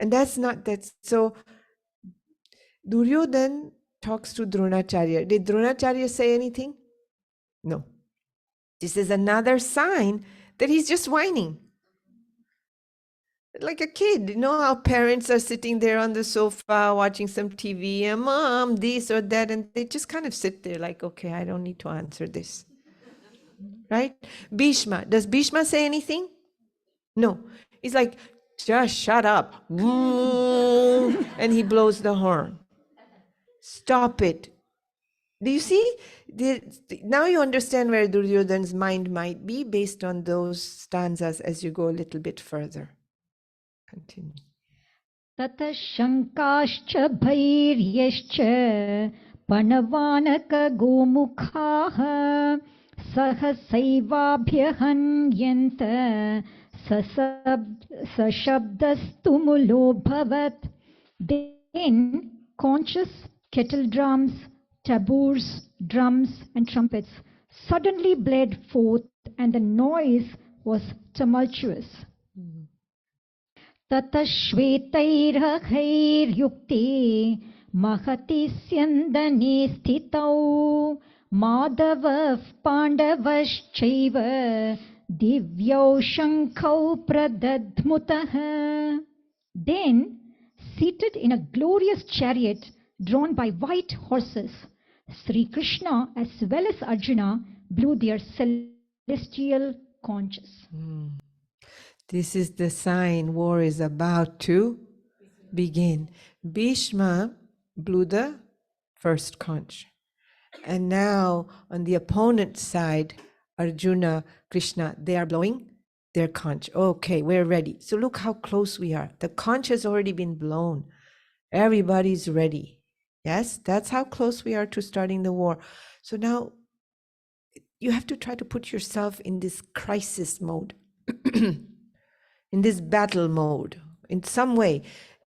And that's not that. So Duryodhan talks to Dronacharya. Did Dronacharya say anything? No. This is another sign that he's just whining. Like a kid, how parents are sitting there on the sofa watching some TV and mom, this or that, and they just kind of sit there like, okay, I don't need to answer this. Right? Bhishma. Does Bhishma say anything? No. He's like, just shut up. And he blows the horn. Stop it. Do you see? Now you understand where Duryodhana's mind might be based on those stanzas as you go a little bit further. Continue. ततः शङ्काश्च भैर्यश्च पणवानकगोमुखाः सहसैवाभ्यहन्यन्त सशब्दस्तुमुलोऽभवत्. Then conches, kettle drums, tabours, drums and trumpets suddenly bled forth and the noise was tumultuous. ततः श्वेतैर्हैर्युक्ते महति स्यन्दने स्थितौ माधवः पाण्डवश्चैव दिव्यौ शङ्खौ प्रदध्मुतः. Then, seated in a glorious chariot drawn by white horses, Sri Krishna as well as Arjuna blew their celestial conches. This is the sign war is about to begin. Bhishma blew the first conch. And now on the opponent's side, Arjuna, Krishna, they are blowing their conch. Okay, we're ready. So look how close we are. The conch has already been blown. Everybody's ready. Yes, that's how close we are to starting the war. So now you have to try to put yourself in this crisis mode. In this battle mode, in some way.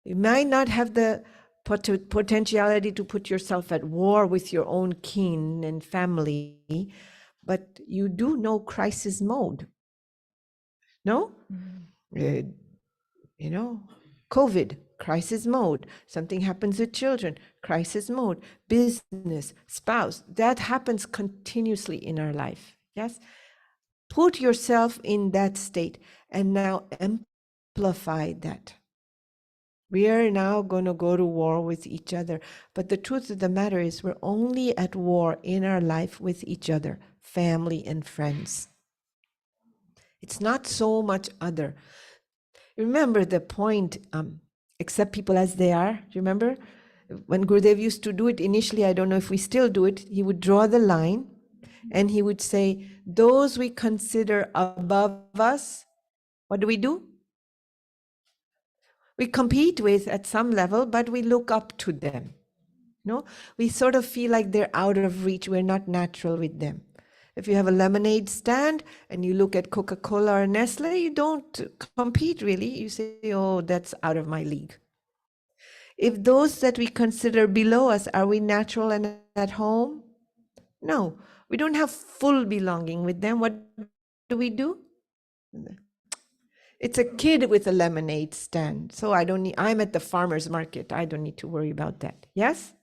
You might not have the potentiality to put yourself at war with your own kin and family, but you do know crisis mode. No? COVID, crisis mode. Something happens with children, crisis mode. Business, spouse, that happens continuously in our life. Yes? Put yourself in that state and now amplify that. We are now going to go to war with each other. But the truth of the matter is we're only at war in our life with each other, family and friends. It's not so much other. Remember the point, accept people as they are. Do you remember? When Gurudev used to do it initially, I don't know if we still do it, he would draw the line and he would say, those we consider above us, what do? We compete with at some level, but we look up to them. No, we sort of feel like they're out of reach. We're not natural with them. If you have a lemonade stand and you look at Coca-Cola or Nestle, you don't compete really. You say, oh, that's out of my league. If those that we consider below us, are we natural and at home? No, we don't have full belonging with them. What do? It's a kid with a lemonade stand. So I'm at the farmer's market. I don't need to worry about that. Yes?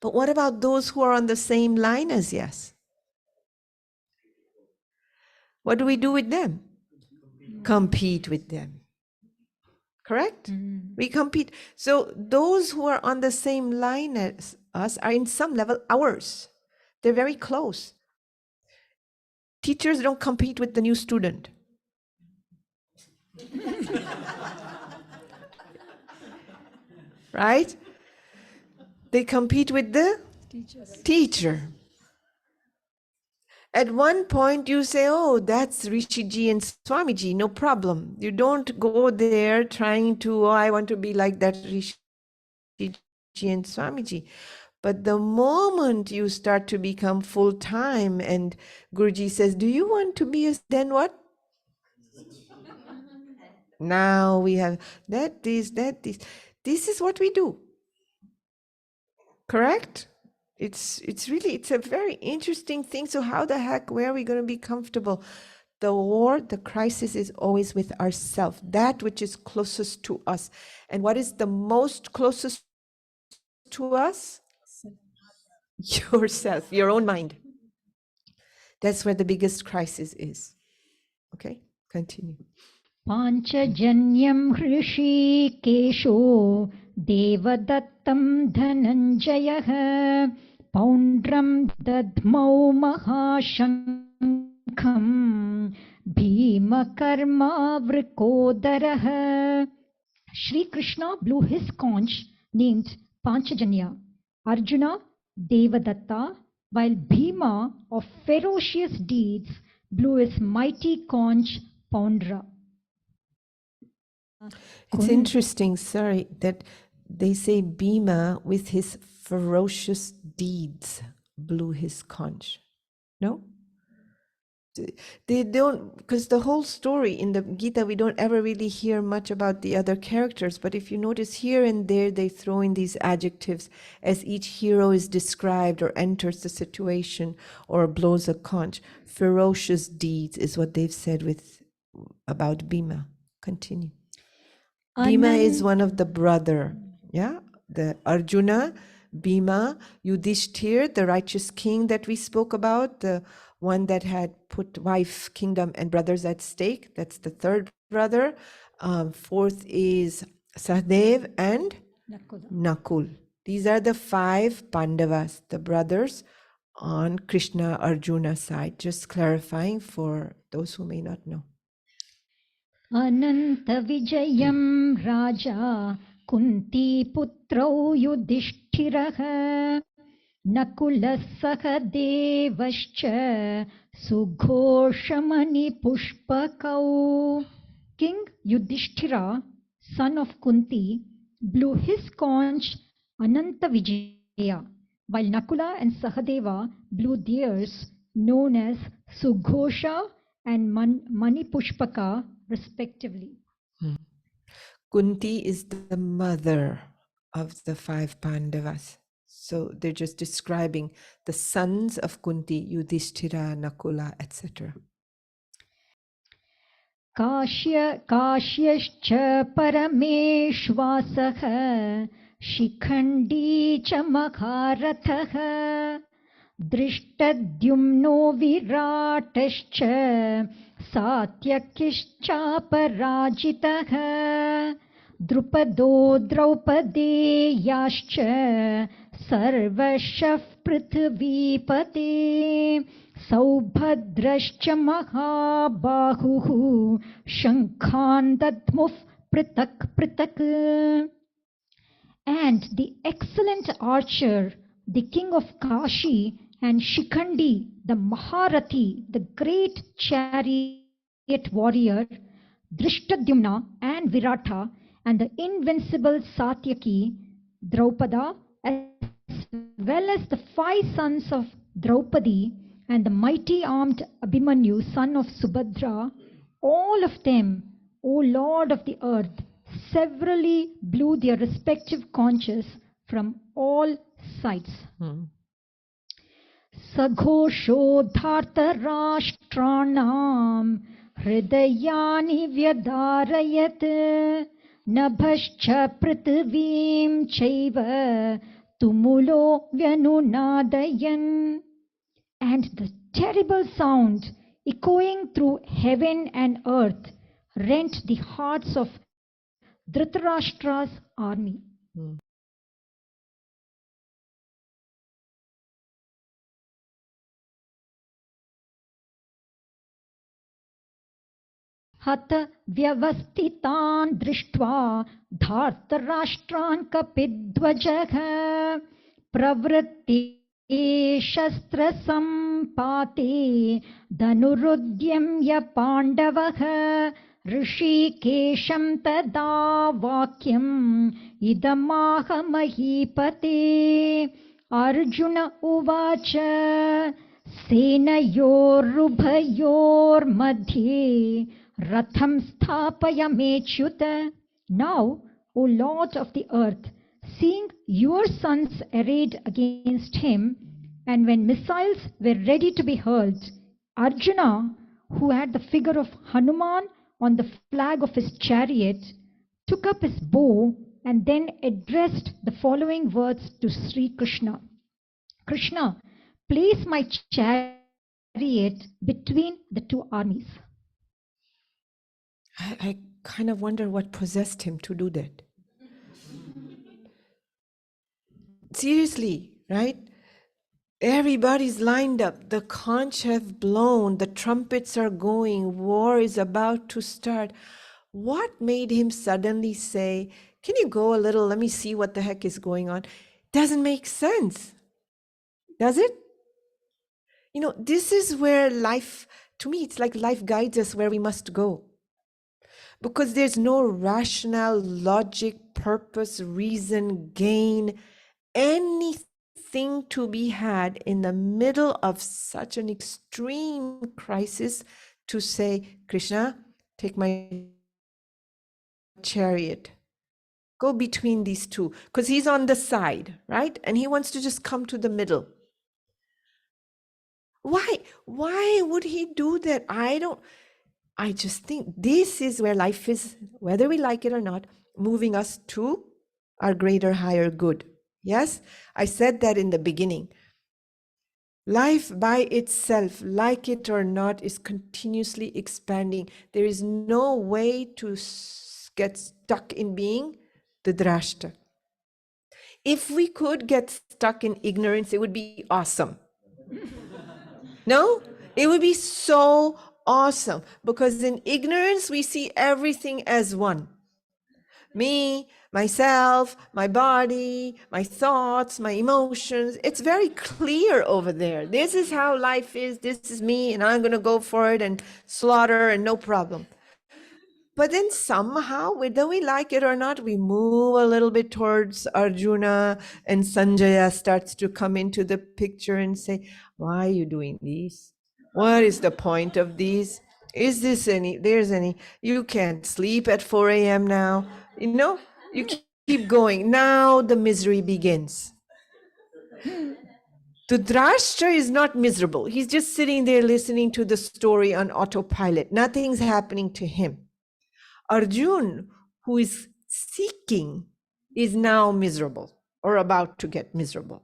But what about those who are on the same line as yes? What do we do with them? Compete with them. Correct? We compete. So those who are on the same line as us are in some level ours. They're very close. Teachers don't compete with the new student. Right? They compete with the teacher. At one point you say, oh, that's Rishiji and Swamiji, no problem. You don't go there trying to, oh, I want to be like that Rishiji and Swamiji. But the moment you start to become full-time and Guruji says, do you want to be then what? Now we have that, this. This is what we do. Correct? It's a very interesting thing. So how the heck, where are we going to be comfortable? The war, the crisis is always with ourself, that which is closest to us. And what is the most closest to us? Yourself, your own mind. That's where the biggest crisis is. Okay, continue. पाञ्चजन्यं हृषीकेशो देवदत्तं Dhananjay पौण्ड्रं दद्मौ महाशङ्खं भीमकर्मावृकोदरः. Shri Krishna blew his conch named Panchajanya. Arjuna, Devadatta, while Bhima of ferocious deeds blew his mighty conch Poundra. It's interesting, sorry, that they say Bhima with his ferocious deeds blew his conch. No? They don't, because the whole story in the Gita, we don't ever really hear much about the other characters. But if you notice here and there, they throw in these adjectives as each hero is described or enters the situation or blows a conch. Ferocious deeds is what they've said about Bhima. Continue. Bhima is one of the brother, yeah? The Arjuna, Bhima, Yudhishthir, the righteous king that we spoke about, the one that had put wife, kingdom, and brothers at stake. That's the third brother. Fourth is Sahdev and Nakul. These are the 5 Pandavas, the brothers on Krishna Arjuna side. Just clarifying for those who may not know. Anantavijayam Raja Kuntiputrau Yudhishthirah Nakulah Sahadevascha Sughoshamani Pushpakau. King Yudhishthira, son of Kunti, blew his conch Anantavijaya, while Nakula and Sahadeva blew theirs, known as Sughosha and Manipushpaka, respectively. Kunti is the mother of the 5 Pandavas. So they're just describing the sons of Kunti, Yudhishthira, Nakula, etc. Kashyascha Parameshwasah Shikhandi cha Maharatah Drishtadhyumno Viratascha Satyakishcha Parajitah Drupado Draupadeyascha Sarvashaf Prithvipate Saubhadrascha Mahabahuhu Shankhan Dadmuf Pritak. And the excellent archer, the king of Kashi, and Shikhandi, the Maharathi, the great chariot warrior, Drishtadhyumna and Virata, and the invincible Satyaki, Draupada, as well as the 5 sons of Draupadi and the mighty armed Abhimanyu, son of Subhadra, all of them, O Lord of the earth, severally blew their respective conches from all sides. सघोषोद्धार्तराष्ट्राणां हृदयानि व्यधारयत् नभश्च पृथिवीं चैव tumulo vyanunaadayan. And the terrible sound echoing through heaven and earth rent the hearts of Dhritarashtra's army. हत व्यवस्थितान् दृष्ट्वा धार्तराष्ट्रान् कपिध्वजः प्रवृत्ते शस्त्रसम्पाते धनुरुद्यम्य पाण्डवः ऋषिकेशं तदा वाक्यम् इदमाह महीपते. अर्जुन उवाच सेनयोरुभयोर्मध्ये रथं स्थापयमेच्युत. Now, O Lord of the earth, seeing your sons arrayed against him, and when missiles were ready to be hurled, Arjuna, who had the figure of Hanuman on the flag of his chariot, took up his bow and then addressed the following words to Sri Krishna. Krishna, place my chariot between the two armies. I kind of wonder what possessed him to do that. Seriously, right? Everybody's lined up. The conch have blown. The trumpets are going. War is about to start. What made him suddenly say, can you go a little? Let me see what the heck is going on. Doesn't make sense. Does it? You know, this is where life, to me, it's like life guides us where we must go. Because there's no rationale, logic, purpose, reason, gain, anything to be had in the middle of such an extreme crisis to say, Krishna, take my chariot. Go between these two. Because he's on the side, right? And he wants to just come to the middle. Why would he do that? I just think this is where life is, whether we like it or not, moving us to our greater, higher good. Yes, I said that in the beginning. Life by itself, like it or not, is continuously expanding. There is no way to get stuck in being the drashta. If we could get stuck in ignorance, it would be awesome. No? It would be so awesome, because in ignorance, we see everything as one. Me, myself, my body, my thoughts, my emotions. It's very clear over there. This is how life is. This is me, and I'm going to go for it and slaughter and no problem. But then somehow, whether we like it or not, we move a little bit towards Arjuna, and Sanjaya starts to come into the picture and say, why are you doing these? What is the point of these? Is this there's any, you can't sleep at 4 a.m. now. You know, you keep going. Now the misery begins. Dhritarashtra is not miserable. He's just sitting there listening to the story on autopilot. Nothing's happening to him. Arjun, who is seeking, is now miserable or about to get miserable.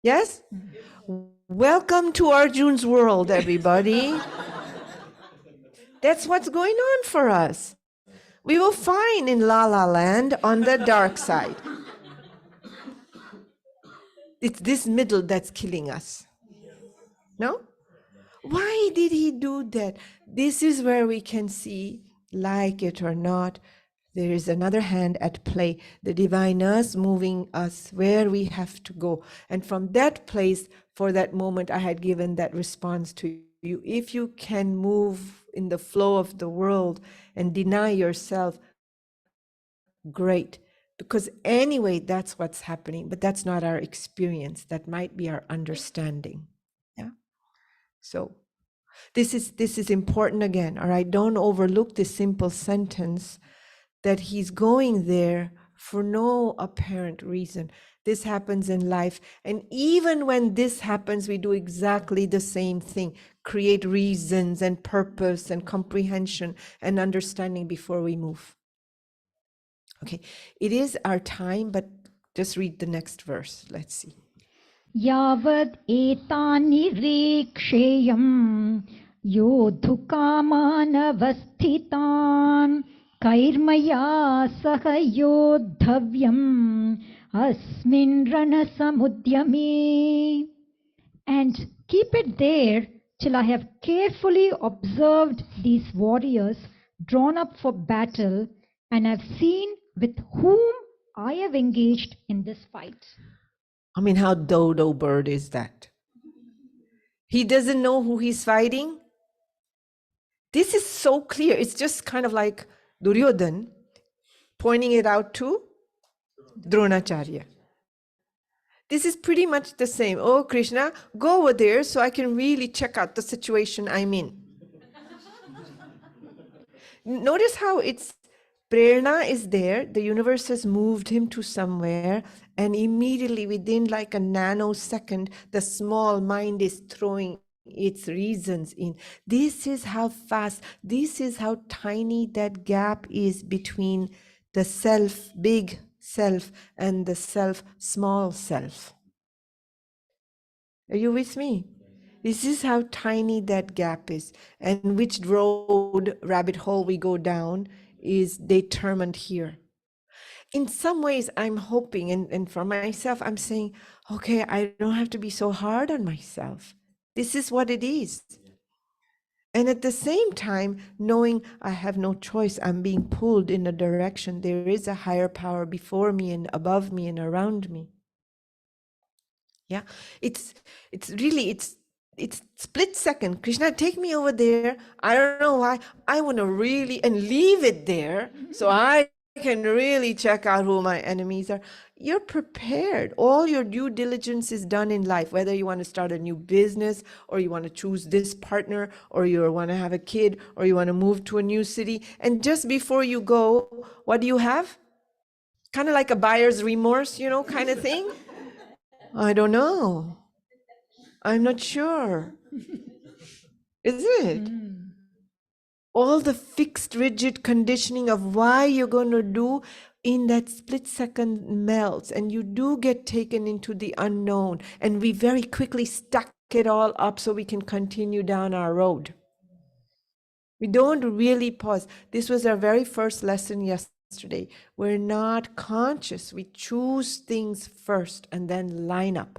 Yes? Welcome to Arjun's world, everybody. That's what's going on for us. We will find in La La Land on the dark side. It's this middle that's killing us. No? Why did he do that? This is where we can see, like it or not, there is another hand at play, the diviners moving us where we have to go. And from that place, for that moment, I had given that response to you. If you can move in the flow of the world and deny yourself, great. Because anyway, that's what's happening, but that's not our experience. That might be our understanding. Yeah. So this is important again, all right? Don't overlook this simple sentence that he's going there for no apparent reason. This happens in life. And even when this happens, we do exactly the same thing, create reasons and purpose and comprehension and understanding before we move. Okay, it is our time, but just read the next verse. Let's see. यावद् एतानि रेक्षेयम् योद्धुकामानवस्थितान् कैर्मया सह योद्धव्यम् अस्मिन् रणसमुद्यमे. And keep it there till I have carefully observed these warriors drawn up for battle, and have seen with whom I have engaged in this fight. I mean, how dodo bird is that? He doesn't know who he's fighting. This is so clear. It's just kind of like Duryodhan pointing it out to Dronacharya. This is pretty much the same. Oh, Krishna, go over there so I can really check out the situation I'm in. Notice how it's Prerna is there. The universe has moved him to somewhere, and immediately within like a nanosecond, the small mind is throwing its reasons in. This is how fast, this is how tiny that gap is between the self, big self, and the self, small self. Are you with me? This is how tiny that gap is, and which road, rabbit hole we go down is determined here. In some ways, I'm hoping, and for myself, I'm saying, okay, I don't have to be so hard on myself. This is what it is. And at the same time, knowing I have no choice, I'm being pulled in a direction. There is a higher power before me and above me and around me. Yeah, it's really it's split second. Krishna, take me over there. I don't know why. I want to really and leave it there so I can really check out who my enemies are. You're prepared. All your due diligence is done in life, whether you want to start a new business or you want to choose this partner or you want to have a kid or you want to move to a new city. And just before you go, what do you have? Kind of like a buyer's remorse, kind of thing. I don't know. I'm not sure. Is it? All the fixed, rigid conditioning of why you're going to do in that split second melts, and you do get taken into the unknown. And we very quickly stack it all up so we can continue down our road. We don't really pause. This was our very first lesson yesterday. We're not conscious. We choose things first and then line up.